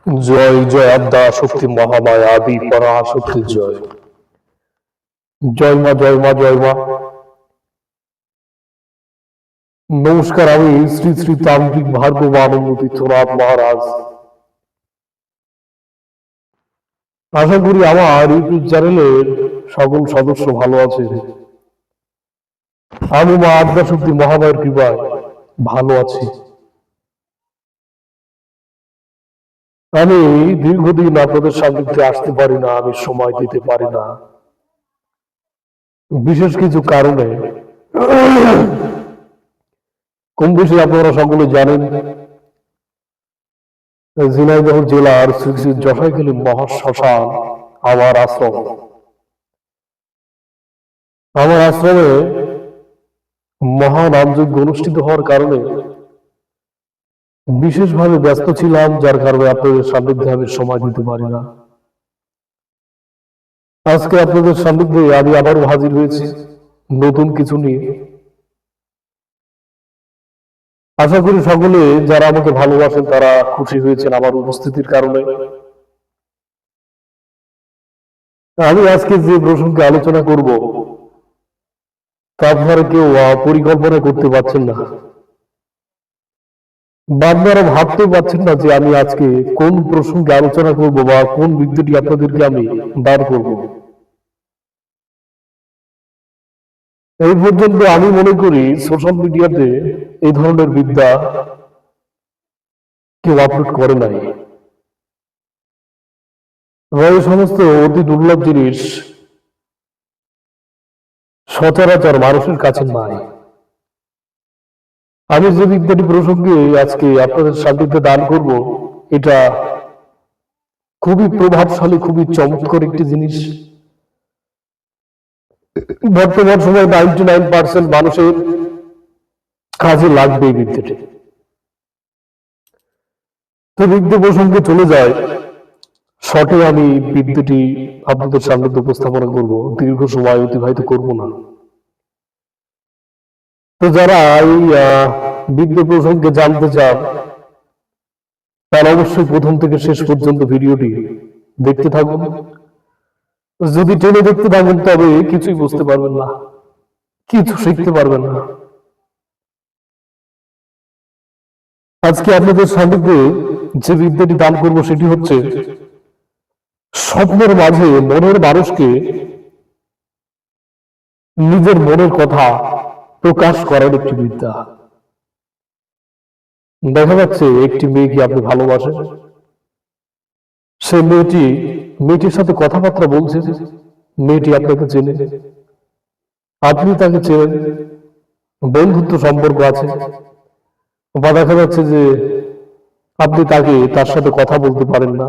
জয় জয় আদ্যা শক্তি মহামায়া আদি পরাশক্তি জয়। জয় মা জয় মা জয় মা। নমস্কার, আমি শ্রী শ্রী তান্ত্রিক ভার্গব আনন্দ তীর্থনাথ মহারাজ। আশা করি আমার ইউটিউব চ্যানেলের সকল সদস্য ভালো আছে। আমি মা আদ্যা শক্তি মহামায়ের কৃপায় ভালো আছি। আমি দীর্ঘদিন আপনাদের সান্নিধ্যে আসতে পারি না, আমি সময় দিতে পারি না বিশেষ কিছু কারণে। কম বেশি আপনারা সকলে জানেন, ঝিনাইদহ জেলার শ্রী শ্রী জটাইখালী মহাশ্মশান আমার আশ্রম। আমার আশ্রমে মহানামযজ্ঞ অনুষ্ঠিত হওয়ার কারণে বিশেষভাবে ব্যস্ত ছিলাম, যার কারণে আপনাদের সান্নিধ্যে আমি সময় দিতে পারি না। আজকে আপনাদের সান্নিধ্যে আমি আবারও হাজির হয়েছি নতুন কিছু নিয়ে। আশা করি সকলে যারা আমাকে ভালোবাসেন তারা খুশি হয়েছেন আমার উপস্থিতির কারণে। আমি আজকে যে প্রসঙ্গে আলোচনা করব তা আপনারা কেউ পরিকল্পনা করতে পারছেন না, বা আপনারা ভাবতে পারছেন না যে আমি আজকে কোন প্রসঙ্গে আলোচনা করব বা কোন বিদ্যাটি আপনাদেরকে আমি দান করব। এই পর্যন্ত আমি মনে করি সোশ্যাল মিডিয়াতে এই ধরনের বিদ্যা কেউ আপলোড করে নাই। এই সমস্ত অতি দুর্লভ জিনিস সচরাচর মানুষের কাছে নাই। আমি যে বিদ্যাটি প্রসঙ্গে আজকে আপনাদের সান্নিধ্যে দান করব, এটা খুবই প্রভাবশালী, খুবই চমৎকার একটি জিনিস। বর্তমান সময়ে 99% মানুষের কাজে লাগবে এই বিদ্যাটি। তো বিদ্যা প্রসঙ্গে চলে যায়, শর্টে আমি বিদ্যাটি আপনাদের সামনে উপস্থাপনা করব, দীর্ঘ সময় অতিবাহিত করব না। তো যারা এই বিদ্যা প্রসঙ্গে জানতে চান তারা অবশ্যই প্রথম থেকে শেষ পর্যন্ত ভিডিওটি দেখতে থাকুন। যদি টেনে দেখতে থাকেন তবে কিছুই বুঝতে পারবেন না, কিছু শিখতে পারবেন না। আজকে আপনাদের সান্নিধ্যে যে বিদ্যাটি দান করব সেটি হচ্ছে স্বপ্নের মাঝে মনের মানুষকে নিজের মনের কথা প্রকাশ করার একটি বিদ্যা। দেখা যাচ্ছে একটি মেয়েকে আপনি ভালোবাসেন, সেই মেয়েটির সাথে কথাবার্তা বলছে, মেয়েটি আপনাকে চেনে, আপনি তাকে চেনেন, বন্ধুত্ব সম্পর্ক আছে, বা দেখা যাচ্ছে যে আপনি তার সাথে কথা বলতে পারেন না,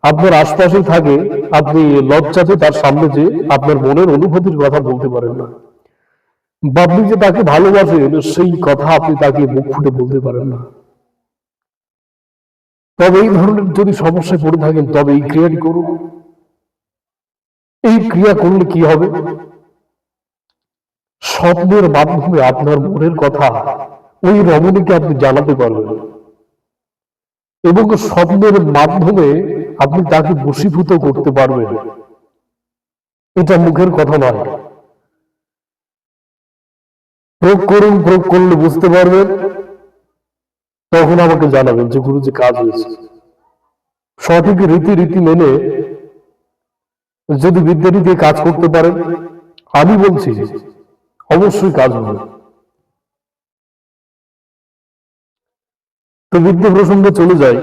আপনার আশপাশেই থাকে, আপনি লজ্জাতে তার সামনে যে আপনার মনের অনুভূতির কথা বলতে পারেন না, বা আপনি যে তাকে ভালোবাসেন সেই কথা আপনি তাকে মুখ ফুটে বলতে পারেন না। তবে এই ধরনের যদি সমস্যায় পড়ে থাকেন তবে এই ক্রিয়াটি করুন। এই ক্রিয়া করলে কি হবে? স্বপ্নের মাধ্যমে আপনার মনের কথা ওই রমণীকে আপনি জানাতে পারবেন, এবং স্বপ্নের মাধ্যমে আপনি তাকে বশীভূত করতে পারবেন। এটা মুখের কথা নয়। প্রয়োগ করুন, প্রয়োগ করলে বুঝতে পারবেন, তখন আমাকে জানাবেন যে গুরুজি কাজ হয়েছে। সঠিক রীতি মেনে যদি বিদ্যাটি দিয়ে কাজ করতে পারেন, আমি বলছি অবশ্যই কাজ হবে। তো বিদ্যা প্রসঙ্গে চলে যায়,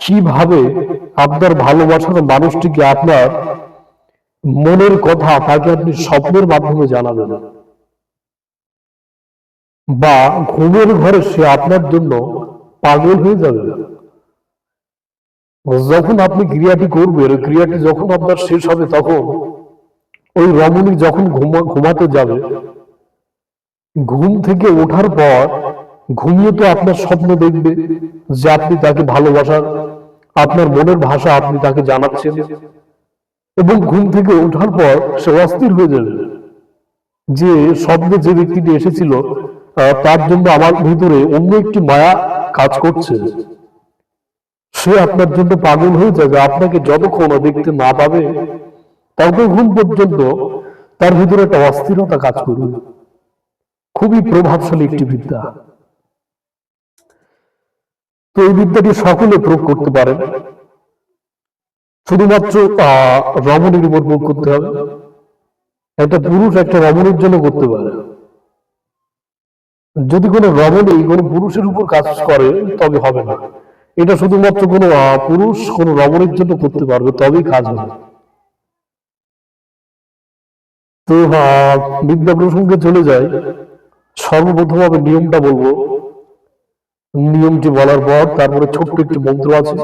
কিভাবে আপনার ভালোবাসার মানুষটিকে আপনার মনের কথা তাকে আপনি স্বপ্নের মাধ্যমে জানাবেন, বা ঘুমের ঘরে সে আপনার জন্য পাগল হয়ে যাবে। যখন আপনি ক্রিয়াটি করবেন, ক্রিয়াটি যখন আপনার শেষ হবে, তখন ওই রমণী যখন ঘুমাতে যাবে, ঘুম থেকে ওঠার পর ঘুমিয়ে তো আপনার স্বপ্ন দেখবে যে আপনি তাকে ভালোবাসার আপনার মনের ভাষা আপনি তাকে জানাচ্ছেন, এবং ঘুম থেকে ওঠার পর সে অস্থির হয়ে যাবে যে স্বপ্নে যে ব্যক্তিটি এসেছিল তার জন্য আমার ভিতরে অন্য একটি মায়া কাজ করছে। সে আপনার জন্য পাগল হয়ে যাবে। আপনাকে যতক্ষণ দেখতে না পাবে ততক্ষণ পর্যন্ত তার ভিতরে একটা অস্থিরতা কাজ করবে। খুবই প্রভাবশালী একটি বিদ্যা। তো এই বিদ্যাটি সকলে প্রয়োগ করতে পারেন। শুধুমাত্র রমণীর উপর প্রয়োগ করতে হবে। একটা পুরুষ একটা রমণীর জন্য করতে পারে। যদি কোনো রমণী কোনো পুরুষের উপর কাজ করে তবে হবে না। এটা শুধুমাত্র কোনো পুরুষ কোনো রমণীর জন্য করতে পারবে, তবেই কাজ হবে। তো বিদ্যা প্রসঙ্গে চলে যায়। সর্বপ্রথম আমি নিয়মটা বলবো। নিয়মটি বলার পর তারপরে ছোট্ট একটি মন্ত্র আছে,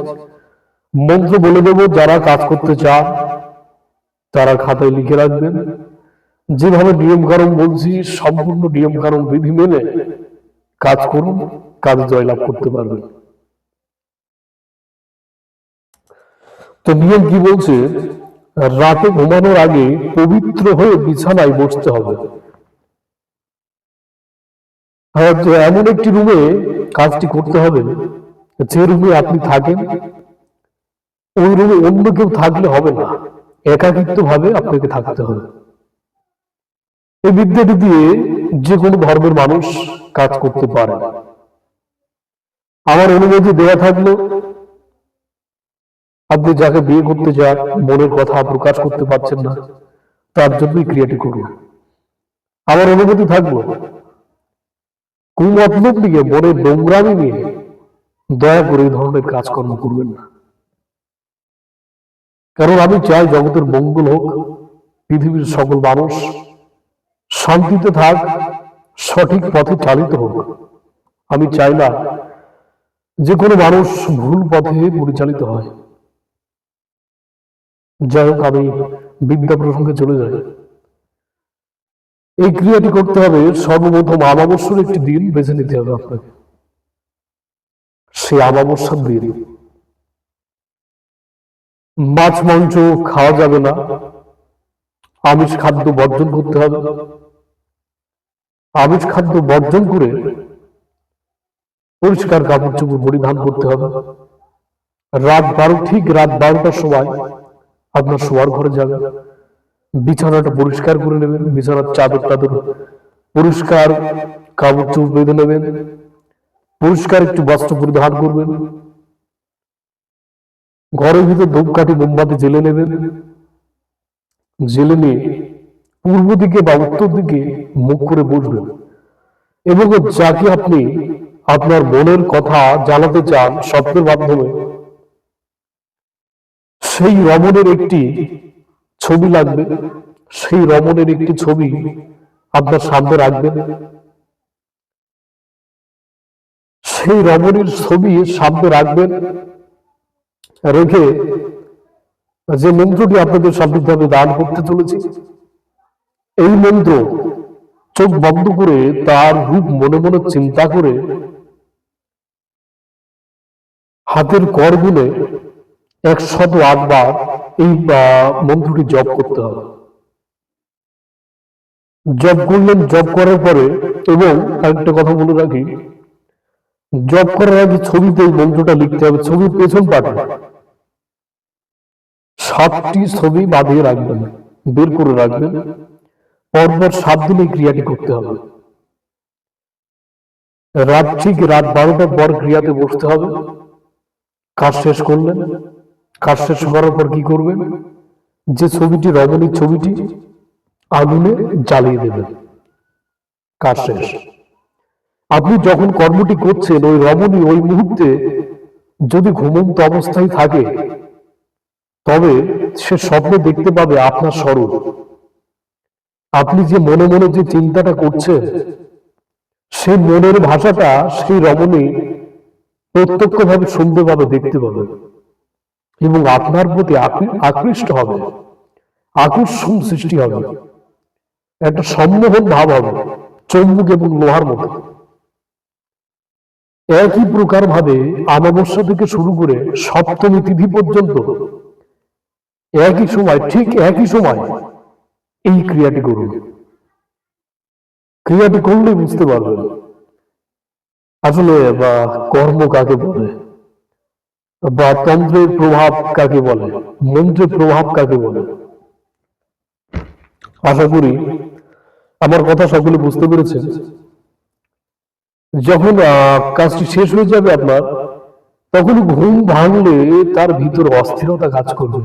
মন্ত্র বলে দেবো। যারা কাজ করতে চান তারা খাতায় লিখে রাখবেন। যেভাবে নিয়ম কানুন বলছি সম্পূর্ণ নিয়ম কানুন বিধি মেনে কাজ করুন, কাজ জয়লাভ করতে পারবেন। তো নিয়ম কি বলছে? রাতে ঘুমানোর আগে পবিত্র হয়ে বিছানায় বসতে হবে। তো এমন একটি রুমে কাজটি করতে হবে, যে রুমে আপনি থাকেন ওই রুমে অন্য কেউ থাকলে হবে না, একাকিত্ব ভাবে আপনাকে থাকতে হবে। এই বিদ্যাটি দিয়ে যে কোনো ধর্মের মানুষ কাজ করতে পারে। আমার অনুমতি দেয়া থাকলো আপনি যাকে বিয়ে করতে চান, মনের কথা প্রকাশ করতে পারছেন না, তার জন্যই ক্রিয়াটি করুন। আমার অনুমতি থাকলো কুমতলব নিয়ে, মনের নোংরামি নিয়ে দয়া করে এই ধরনের কাজকর্ম করবেন না। কারণ আমি চাই জগতের মঙ্গল হোক, পৃথিবীর সকল মানুষ শান্তিতে থাক, সঠিক পথে চালিত হোক। আমি চাই না যে কোনো মানুষ ভুল পথে পরিচালিত হয়। যাই হোক, আমি বিদ্যা প্রসঙ্গে চলে যাই। এই ক্রিয়াটি করতে হবে সর্বপ্রথম অমাবস্যার একটি দিন বেছে নিতে হবে আপনাকে। সেই অমাবস্যার দিন মাছ মাংস খাওয়া যাবে না, আমিষ খাদ্য বর্জন করতে হবে। আমিষ খাদ্য বর্জন করে পরিষ্কার কাপড় চোপড় পরিধান করতে হবে। ঠিক রাত 12টার সময় আপনার শোয়ার ঘরে যাবেন, বিছানাটা পরিষ্কার করে নেবেন, বিছানার চাদর টাদর পরিষ্কার, কাপড় চোপড় বেঁধে নেবেন, পরিষ্কার একটু বস্ত্র পরিধান করবেন। ঘরের ভিতর ধূপকাঠি মোমবাতি জ্বেলে নেবেন। জেলে নিয়ে পূর্ব দিকে বা উত্তর দিকে মুখ করে বসবেন এবং যাকে আপনি আপনার মনের কথা জানাতে চান স্বপ্নের মাধ্যমে, সেই রমণের একটি ছবি লাগবে। সেই রমণের একটি ছবি আপনার সামনে রাখবেন। সেই রমণীর ছবি সামনে রাখবেন, রেখে যে মন্ত্রটি আপনাদের সামনে দান করতে চলেছি, এই মন্ত্র চোখ বন্ধ করে তার রূপ মনে মনে চিন্তা করে হাতের কর গুনে 108 বার এই মন্ত্রটি জপ করতে হবে। জপ করলেন, জপ করার পরে, এবং আরেকটা কথা বলে রাখি, জপ করার আগে ছবিতে এই মন্ত্রটা লিখতে হবে। ছবির পেছন পাটে 7টি ছবি বাঁধিয়ে রাখবেন, বের করে রাখবেন। পরপর 7 দিন এই ক্রিয়াটি করতে হবে। ঠিক রাত 12টার পর ক্রিয়াতে বসতে হবে। কাজ শেষ করলেন, কাজ শেষ করার পর কি করবেন? যে ছবিটি, রমণীর ছবিটি আগুনে জ্বালিয়ে দেবেন। কাজ শেষ। আপনি যখন কর্মটি করছেন, ওই রমণী ওই মুহূর্তে যদি ঘুমন্ত অবস্থায় থাকে, তবে সে স্বপ্নে দেখতে পাবে আপনার স্বরূপ। আপনি যে মনে মনে যে চিন্তাটা করছেন, সেই মনের ভাষাটা সেই রমণী প্রত্যক্ষভাবে শুনতে পাবে, দেখতে পাবে, এবং আপনার প্রতি আকৃষ্ট হবে, আকর্ষণ সৃষ্টি হবে, একটা সম্মোহন ভাব হবে, চৌম্বক এবং লোহার মতো। একই প্রকার ভাবে অমাবস্যা থেকে শুরু করে সপ্তমী তিথি পর্যন্ত একই সময়, ঠিক একই সময় এই ক্রিয়াটি করুন। ক্রিয়াটি করলে বুঝতে পারবেন আসলে কর্ম কাকে বলে। বা তন্ত্রের প্রভাব কাকে বলে, মন্ত্রের প্রভাব কাকে বলে। আশা করি আমার কথা সকলে বুঝতে পেরেছেন। যখন কাজটি শেষ হয়ে যাবে আপনার, তখন ঘুম ভাঙলে তার ভিতর অস্থিরতা কাজ করবে,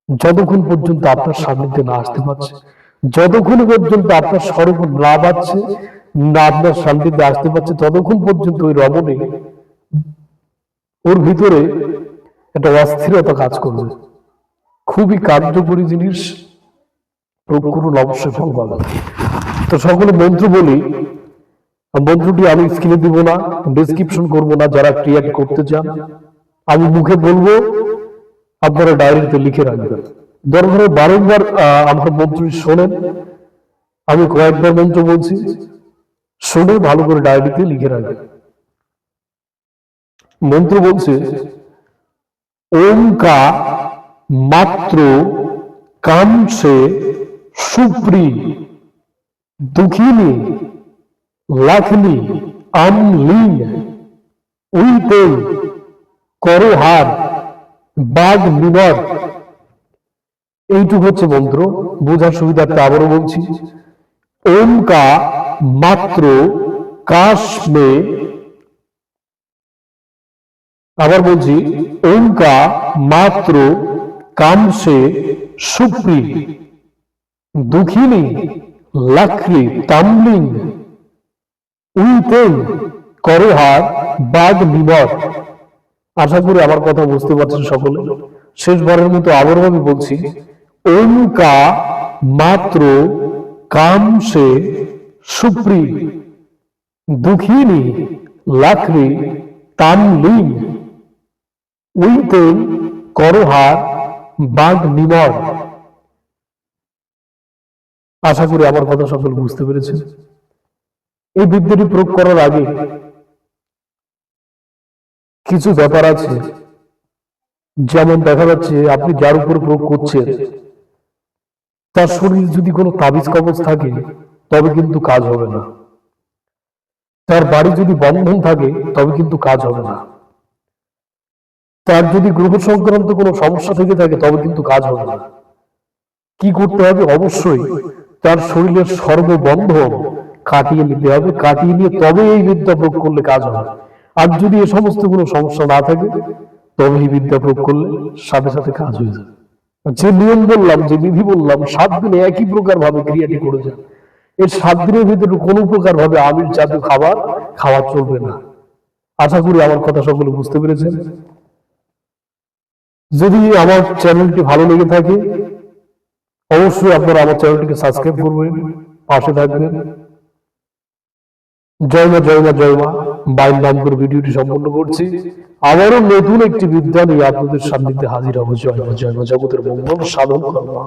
যতক্ষণ পর্যন্ত আপনার সান্নিধ্যে না আসতে পারছে, যতক্ষণ পর্যন্ত আপনার স্বরূপ না পাচ্ছে, না আপনার সান্নিধ্যে আসতে পারছে, ততক্ষণ পর্যন্ত ওই রমণী ওর ভিতরে একটা অস্থিরতা কাজ করবে। খুবই কার্যকরী জিনিস, প্রয়োগ করুন, অবশ্যই ফল পাবেন। তো সকলে মন্ত্র বলি, মন্ত্রটি আমি স্ক্রিনে দিব না, ডেসক্রিপশন করব না। যারা ক্রিয়েট করতে চান আমি মুখে বলবো, আপনারা ডায়েরিতে লিখে রাখবেন। দরকারে বারংবার আমার মন্ত্রটি শোনেন, আমি কয়েকবার মন্ত্র বলছি, শুনে ভালো করে ডায়েরিতে লিখে রাখবেন। মন্ত্র বলছে, ওমকা মাত্র কামসে সুপ্রি দুঃখিনী লাখনি আমলিং উইতেল করোহার বাঘ মিনর। এইটুকু হচ্ছে মন্ত্র। বোঝার সুবিধার্থে আবারও বলছি, ওমকা মাত্র কাশমে, আবার বলছি, ওমকা মাত্র কামসে সুপ্রি দুঃখিনী লাখরি তামলিং উইতেল করোহার বাঘ মিনর। আশা করি আমার কথা বুঝতে পারছেন সকলে। শেষবারের মতো আবারও আমি বলছি, ওমকা মাত্র কামসে সুপ্রি দুঃখিনী লাখরি তামলিং উইতেল করোহার বাঘ মিনর। আশা করি আমার কথা সকল বুঝতে পেরেছেন। এই বিদ্যাটি প্রয়োগ করার আগে কিছু ব্যাপার আছে, যেমন দেখা যাচ্ছে আপনি যার উপর প্রয়োগ করছেন তার শরীর যদি কোনো তাবিজ কবজ থাকে তবে কিন্তু কাজ হবে না, তার বাড়ি যদি বন্ধন থাকে তবে কিন্তু কাজ হবে না, তার যদি গ্রহ সংক্রান্ত কোনো সমস্যা থেকে থাকে তবে কিন্তু কাজ হবে না। কি করতে হবে? অবশ্যই তার শরীরের সর্ববন্ধন কাটিয়ে নিতে হবে, কাটিয়ে নিয়ে তবে এই বিদ্যা প্রয়োগ করলে কাজ হবে। আর যদি এ সমস্ত কোনো সমস্যা না থাকে তবে এই বিদ্যা প্রয়োগ করলে সাথে সাথে কাজ হয়ে যাবে। যে নিয়ম বললাম, যে বিধি বললাম, 7 দিনে একই প্রকার ভাবে ক্রিয়াটি করে যান। এর 7 দিনের ভিতরে কোনো প্রকার ভাবে আমিষ জাতীয় খাবার খাওয়া চলবে না। আশা করি আমার কথা সকলে বুঝতে পেরেছেন। যদি আমার চ্যানেলটি ভালো লেগে থাকে অবশ্যই আপনারা আমার চ্যানেলটিকে সাবস্ক্রাইব করবেন, পাশে থাকবেন। জয় মা, জয় মা, জয় মা। বাইর নাম করে ভিডিওটি সম্পন্ন করছি। আবারও নতুন একটি বিদ্যা নিয়ে আপনাদের সান্নিধ্যে হাজির হবো। জয় মা, জয় মা। জগতের মঙ্গল সাধন কর্মা।